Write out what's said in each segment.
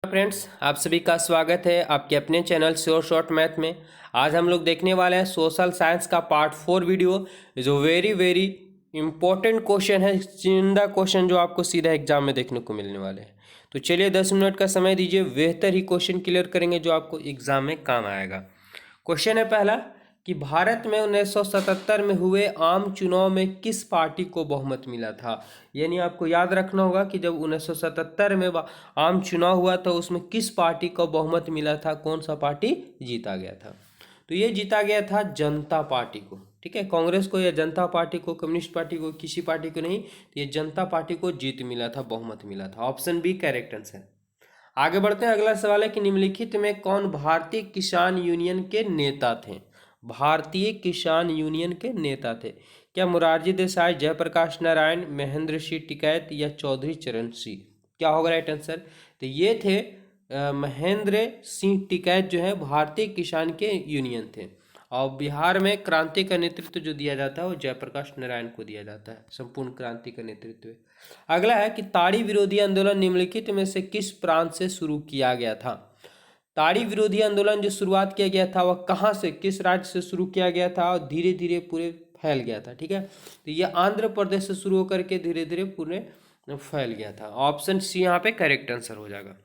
Friends, आप सभी का स्वागत है आपके अपने चैनल श्योर शॉर्ट मैथ में। आज हम लोग देखने वाले हैं सोशल साइंस का पार्ट 4 वीडियो, जो वेरी वेरी इंपॉर्टेंट क्वेश्चन है, चुनिंदा क्वेश्चन जो आपको सीधा एग्जाम में देखने को मिलने वाले हैं। तो चलिए 10 मिनट का समय दीजिए, बेहतर ही क्वेश्चन क्लियर करेंगे जो आपको एग्जाम में काम आएगा। क्वेश्चन है पहला कि भारत में 1977 में हुए आम चुनाव में किस पार्टी को बहुमत मिला था। यानी आपको याद रखना होगा कि जब 1977 में आम चुनाव हुआ था उसमें किस पार्टी को बहुमत मिला था, कौन सा पार्टी जीता गया था। तो ये जीता गया था जनता पार्टी को। ठीक है, कांग्रेस को या जनता पार्टी को, कम्युनिस्ट पार्टी को, किसी पार्टी को नहीं, तो ये जनता पार्टी को जीत मिला था, बहुमत मिला था। Option B correct answer. आगे बढ़ते हैं, अगला सवाल है कि निम्नलिखित में कौन भारतीय किसान यूनियन के नेता थे। भारतीय किसान यूनियन के नेता थे। क्या मोरारजी देसाई, जयप्रकाश नारायण, महेंद्र सिंह टिकैत या चौधरी चरण सिंह। क्या होगा राइट आंसर। तो ये थे महेंद्र सिंह टिकैत जो है भारतीय किसान के यूनियन थे। और बिहार में क्रांति का नेतृत्व जो दिया जाता है वो जयप्रकाश नारायण को दिया जाता है, संपूर्ण क्रांति का नेतृत्व। अगला है कि ताड़ी विरोधी आंदोलन निम्नलिखित में से किस प्रांत से शुरू किया गया था। ताड़ी विरोधी आंदोलन जो शुरुआत किया गया था वह कहाँ से, किस राज्य से शुरू किया गया था और धीरे धीरे पूरे फैल गया था। ठीक है, तो ये आंध्र प्रदेश से शुरू होकर के धीरे धीरे पूरे फैल गया था। ऑप्शन सी यहाँ पे करेक्ट आंसर हो जाएगा।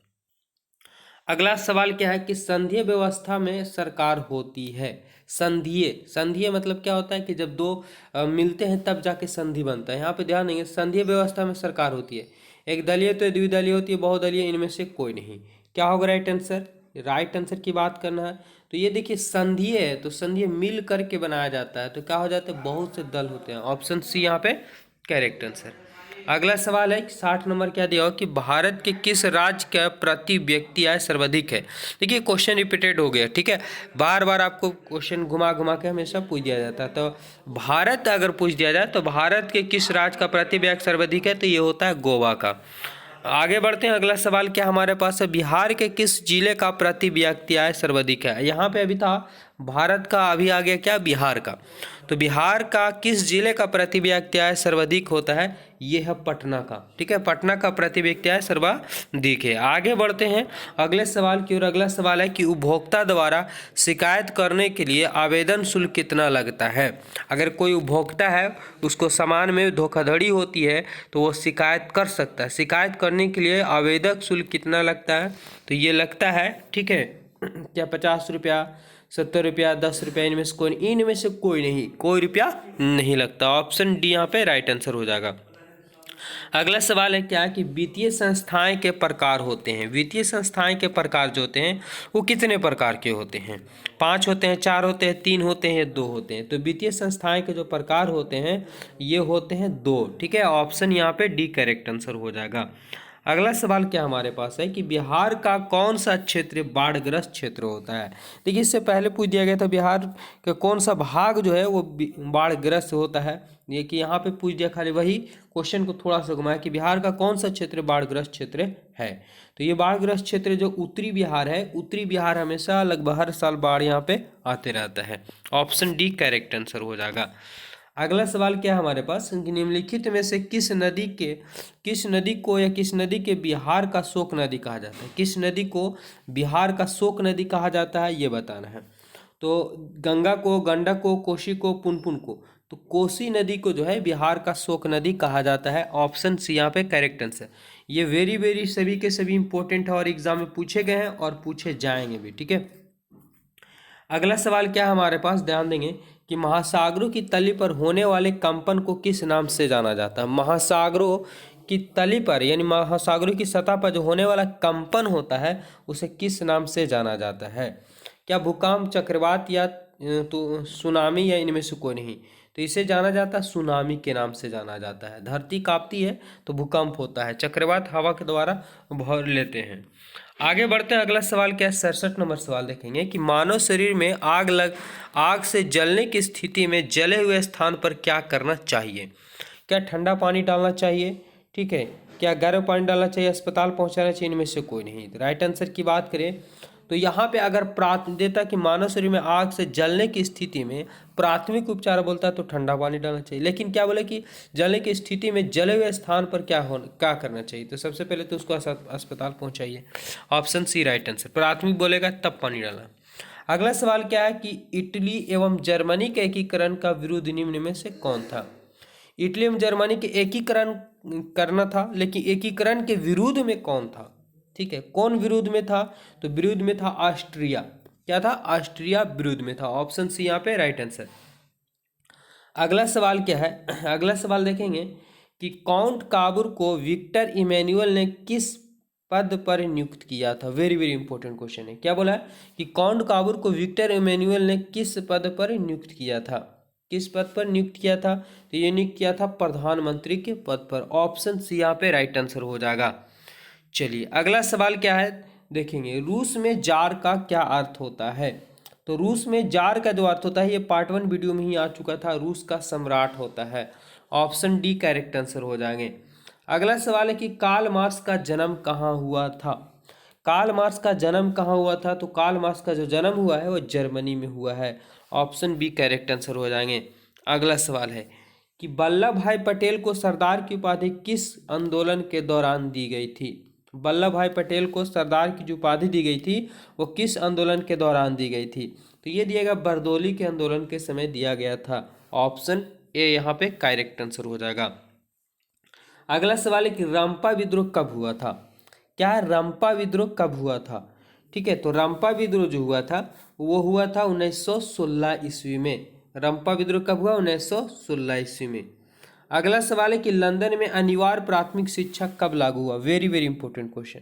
अगला सवाल क्या है कि संघीय व्यवस्था में सरकार होती है। संघीय मतलब क्या होता है कि जब दो मिलते हैं तब जाके संधि बनता है। यहाँ पे ध्यान देंगे, संघीय व्यवस्था में सरकार होती है। एक दलीय तो द्विदलीय होती है, बहुदलीय इनमें से कोई नहीं। क्या होगा राइट आंसर। राइट आंसर की बात करना है तो ये देखिए संघीय है, तो संघीय मिल करके बनाया जाता है, तो क्या हो जाता है, बहुत से दल होते हैं। ऑप्शन सी यहाँ पे करेक्ट आंसर। अगला सवाल है 60 नंबर क्या दिया हो कि भारत के किस राज्य का प्रति व्यक्ति आय सर्वाधिक है। देखिए क्वेश्चन रिपीटेड हो गया। ठीक है, बार बार आपको क्वेश्चन घुमा घुमा के हमेशा पूछ दिया जाता है। तो भारत अगर पूछ दिया जाए तो भारत के किस राज्य का प्रति व्यक्ति सर्वाधिक है, तो ये होता है गोवा का। आगे बढ़ते हैं, अगला सवाल क्या हमारे पास है, बिहार के किस जिले का प्रति व्यक्ति आय सर्वाधिक है। यहाँ पे अभी था भारत का, अभी आ गया क्या बिहार का। तो बिहार का किस जिले का प्रति व्यक्ति आय सर्वाधिक होता है, ये है पटना का। ठीक है, पटना का प्रति व्यक्ति आय सर्वाधिक है। आगे बढ़ते हैं अगले सवाल की ओर। अगला सवाल है कि उपभोक्ता द्वारा शिकायत करने के लिए आवेदन शुल्क कितना लगता है। अगर कोई उपभोक्ता है उसको सामान में धोखाधड़ी होती है तो वो शिकायत कर सकता है। शिकायत करने के लिए आवेदक शुल्क कितना लगता है, तो ये लगता है, ठीक है, क्या 50 रुपया, 70 रुपया, 10 रुपया, इनमें से कोई नहीं, कोई रुपया नहीं लगता। ऑप्शन डी यहाँ पे राइट आंसर हो जाएगा। अगला सवाल है क्या कि वित्तीय संस्थाएं के प्रकार होते हैं। वित्तीय संस्थाएं के प्रकार जो होते हैं वो कितने प्रकार के होते हैं। 5 होते हैं, 4 होते हैं, 3 होते हैं, 2 होते हैं। तो वित्तीय संस्थाएं के जो प्रकार होते हैं ये होते हैं 2। ठीक है, ऑप्शन यहाँ पे डी करेक्ट आंसर हो जाएगा। अगला सवाल क्या हमारे पास है कि बिहार का कौन सा क्षेत्र बाढ़ग्रस्त क्षेत्र होता है। देखिए इससे पहले पूछ दिया गया था बिहार का कौन सा भाग जो है वो बाढ़ग्रस्त होता है। ये कि यहाँ पे पूछ दिया, खाली वही क्वेश्चन को थोड़ा सा घुमाया कि बिहार का कौन सा क्षेत्र बाढ़ग्रस्त क्षेत्र है। तो ये बाढ़ग्रस्त क्षेत्र जो उत्तरी बिहार है, उत्तरी बिहार हमेशा लगभग हर साल बाढ़ यहाँ पे आते रहता है। ऑप्शन डी करेक्ट आंसर हो जाएगा। अगला सवाल क्या है हमारे पास, निम्नलिखित में से किस नदी के बिहार का शोक नदी कहा जाता है। किस नदी को बिहार का शोक नदी कहा जाता है ये बताना है। तो गंगा को, गंडक को, कोसी को, पुनपुन को। तो कोसी नदी को जो है बिहार का शोक नदी कहा जाता है। ऑप्शन सी यहाँ पे करेक्ट आंसर। ये वेरी वेरी सभी के सभी इंपॉर्टेंट है और एग्जाम में पूछे गए हैं और पूछे जाएंगे भी। ठीक है, अगला सवाल क्या है हमारे पास, ध्यान देंगे कि महासागरों की तली पर होने वाले कंपन को किस नाम से जाना जाता है। महासागरों की तली पर यानी महासागरों की सतह पर जो होने वाला कंपन होता है उसे किस नाम से जाना जाता है। क्या भूकंप, चक्रवात या तो सुनामी या इनमें से कोई नहीं। तो इसे जाना जाता है सुनामी के नाम से जाना जाता है। धरती कांपती है तो भूकंप होता है, चक्रवात हवा के द्वारा भर लेते हैं। आगे बढ़ते हैं, अगला सवाल क्या है, 67 नंबर सवाल देखेंगे कि मानव शरीर में आग से जलने की स्थिति में जले हुए स्थान पर क्या करना चाहिए। क्या ठंडा पानी डालना चाहिए, ठीक है, क्या गर्म पानी डालना चाहिए, अस्पताल पहुंचाना चाहिए, इनमें से कोई नहीं। तो राइट आंसर की बात करें तो यहाँ पे अगर देता कि मानव शरीर में आग से जलने की स्थिति में प्राथमिक उपचार बोलता है तो ठंडा पानी डालना चाहिए। लेकिन क्या बोले कि जलने की स्थिति में जले हुए स्थान पर क्या करना चाहिए, तो सबसे पहले तो उसको अस्पताल पहुँचाइए। ऑप्शन सी राइट आंसर, प्राथमिक बोलेगा तब पानी डालना। अगला सवाल क्या है कि इटली एवं जर्मनी के एकीकरण का विरोध निम्न में से कौन था। इटली एवं जर्मनी के एकीकरण करना था, लेकिन एकीकरण के विरोध में कौन था, ठीक है, कौन विरोध में था, तो विरोध में था ऑस्ट्रिया। क्या था, ऑस्ट्रिया विरोध में था। ऑप्शन सी यहाँ पे राइट आंसर। अगला सवाल क्या है, अगला सवाल देखेंगे कि काउंट काबूर को विक्टर इमैनुअल ने किस पद पर नियुक्त किया था। वेरी वेरी इंपॉर्टेंट क्वेश्चन है। क्या बोला है कि काउंट काबूर को विक्टर इमैनुअल ने किस पद पर नियुक्त किया था, किस पद पर नियुक्त किया था, तो ये नियुक्त किया था प्रधानमंत्री के पद पर। ऑप्शन सी यहाँ पे राइट आंसर हो जाएगा। चलिए अगला सवाल क्या है देखेंगे, रूस में जार का क्या अर्थ होता है। तो रूस में जार का जो अर्थ होता है ये पार्ट 1 वीडियो में ही आ चुका था, रूस का सम्राट होता है। ऑप्शन डी करेक्ट आंसर हो जाएंगे। अगला सवाल है कि कार्ल मार्क्स का जन्म कहाँ हुआ था। कार्ल मार्क्स का जन्म कहाँ हुआ था, तो कार्ल मार्क्स का जो जन्म हुआ है वो जर्मनी में हुआ है। ऑप्शन बी करेक्ट आंसर हो जाएंगे। अगला सवाल है कि वल्लभ भाई पटेल को सरदार की उपाधि किस आंदोलन के दौरान दी गई थी। वल्लभ भाई पटेल को सरदार की जो उपाधि दी गई थी वो किस आंदोलन के दौरान दी गई थी, तो ये दिया गया बरदौली के आंदोलन के समय दिया गया था। ऑप्शन ए यहाँ पे करेक्ट आंसर हो जाएगा। अगला सवाल है कि रंपा विद्रोह कब हुआ था। क्या है, रंपा विद्रोह कब हुआ था, ठीक है, तो रंपा विद्रोह जो हुआ था वो हुआ था 1916 ईस्वी में। रंपा विद्रोह कब हुआ, 1916 ईस्वी में। अगला सवाल है कि लंदन में अनिवार्य प्राथमिक शिक्षा कब लागू हुआ। Very very important question.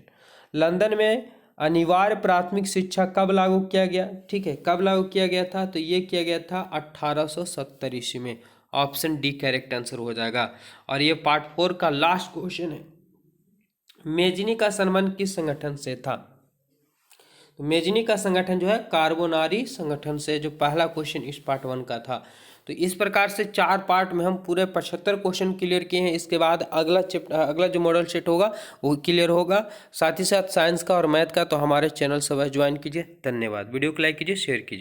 London में अनिवार्य प्राथमिक शिक्षा कब लागू किया गया, ठीक है, कब लागू किया गया था, तो ये किया गया था 1870 ईस्वी में। ऑप्शन डी करेक्ट आंसर हो जाएगा। और ये पार्ट 4 का लास्ट क्वेश्चन है, मेजनी का संबंध किस संगठन से था। तो मेजनी का संगठन जो है कार्बोनारी संगठन से, जो पहला क्वेश्चन इस पार्ट 1 का था। तो इस प्रकार से 4 पार्ट में हम पूरे 75 क्वेश्चन क्लियर किए हैं। इसके बाद अगला जो मॉडल सेट होगा वो क्लियर होगा, साथ ही साथ साइंस का और मैथ का। तो हमारे चैनल से ज्वाइन कीजिए। धन्यवाद। वीडियो को लाइक कीजिए, शेयर कीजिए।